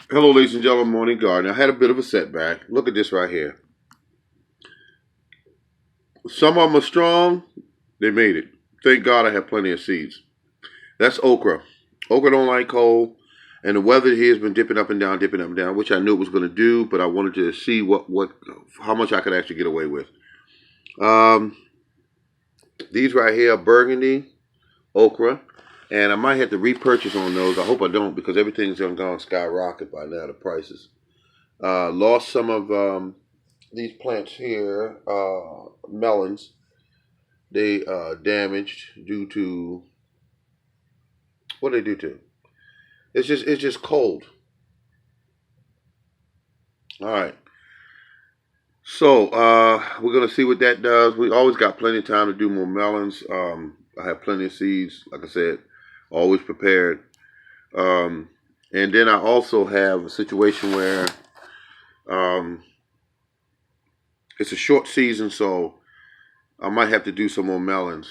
Hello, ladies and gentlemen, Morning Garden. I had a bit of a setback. Look at this right here. Some of them are strong. They made it. Thank God I have plenty of seeds. That's okra. Okra don't like cold, and the weather here has been dipping up and down, which I knew it was going to do, but I wanted to see how much I could actually get away with. Um, these right here are burgundy okra, and I might have to repurchase on those. I hope I don't because everything's going to skyrocket by now. The prices. Lost some of these plants here, melons. They damaged due to what did they do to? It's just cold. All right. So we're gonna see what that does. We always got plenty of time to do more melons. I have plenty of seeds. Like I said, always prepared. Um, and then I also have a situation where um, it's a short season, so I might have to do some more melons.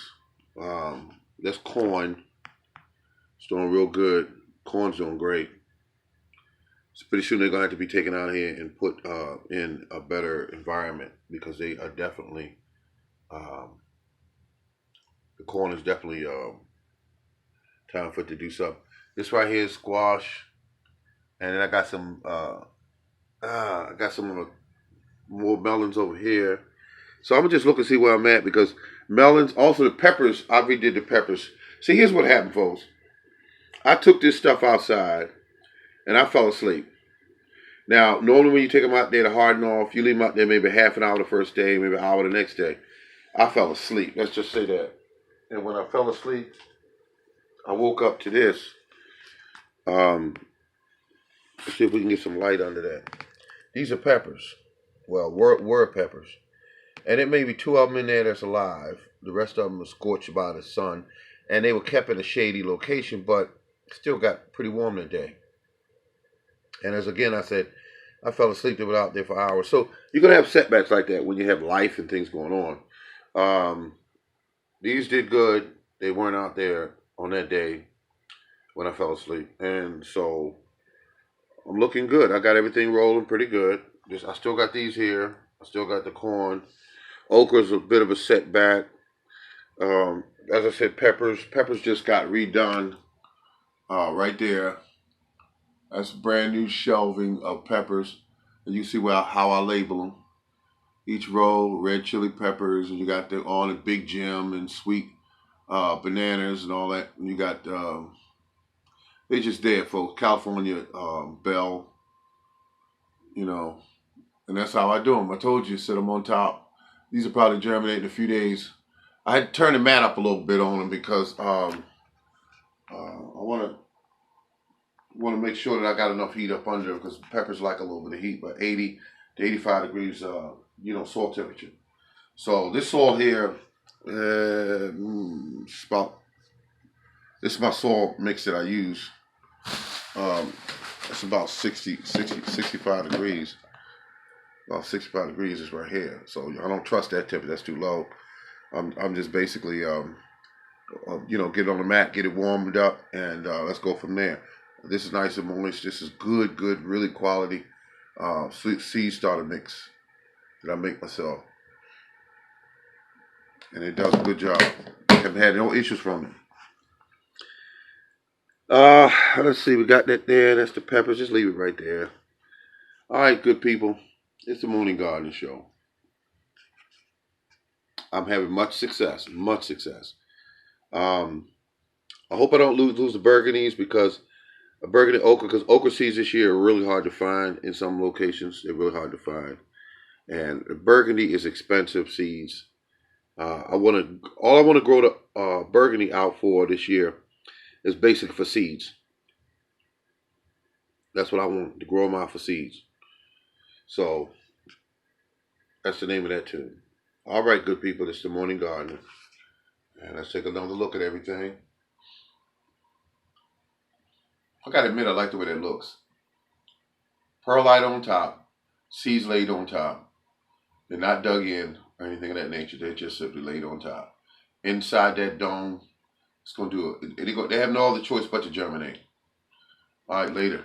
That's corn. It's doing real good. Corn's doing great. It's pretty soon they're gonna have to be taken out here and put in a better environment because they are definitely um, the corn is definitely time for it to do something. This right here is squash, and then I got some more melons over here. So I'm gonna just look and see where I'm at because melons, also the peppers. I redid the peppers. See, here's what happened, folks. I took this stuff outside and I fell asleep. Now, normally when you take them out there to harden off, you leave them out there maybe half an hour the first day, maybe an hour the next day. I fell asleep. Let's just say that. And when I fell asleep, I woke up to this. Um, let's see if we can get some light under that. These are peppers. Well, were peppers. And it may be two of them in there that's alive. The rest of them were scorched by the sun. And they were kept in a shady location, but still got pretty warm today. And as again I said, I fell asleep. They were out there for hours. So you're gonna have setbacks like that when you have life and things going on. Um, these did good. They weren't out there on that day when I fell asleep, and so I'm looking good. I got everything rolling pretty good. Just I still got these here. I still got the corn. Okra's a bit of a setback. As I said, peppers just got redone right there. That's brand new shelving of peppers. And you see how I label them. Each row, red chili peppers, and you got the all the big Jim and sweet bananas and all that. And you got they just there, folks. California Bell, you know, and that's how I do them. I told you, set them on top. These will probably germinate in a few days. I had to turn the mat up a little bit on them because I want to make sure that I got enough heat up under them because peppers like a little bit of heat, but 80 to 85 degrees, soil temperature. So this soil here, it's about this is my soil mix that I use. Um, it's about 65 degrees. About 65 degrees is right here. So I don't trust that temperature. That's too low. I'm just basically get it on the mat, get it warmed up, and let's go from there. This is nice and moist. This is good, really quality seed starter mix that I make myself, and it does a good job. Haven't had no issues from it. Let's see. We got that there. That's the peppers. Just leave it right there. All right, good people. It's the Morning Garden Show. I'm having much success. Much success. Um, I hope I don't lose the burgundies because a burgundy okra because okra seeds this year are really hard to find in some locations. They're really hard to find, and the burgundy is expensive seeds. All I want to grow the burgundy out for this year is basically for seeds. That's what I want to grow them out for seeds. So that's the name of that tune. All right, good people. It's the Morning Gardener, and let's take another look at everything. I gotta admit, I like the way that looks. Perlite on top, seeds laid on top. They're not dug in or anything of that nature. They're just simply laid on top. Inside that dome, it's gonna do it. They have no other choice but to germinate. All right, later.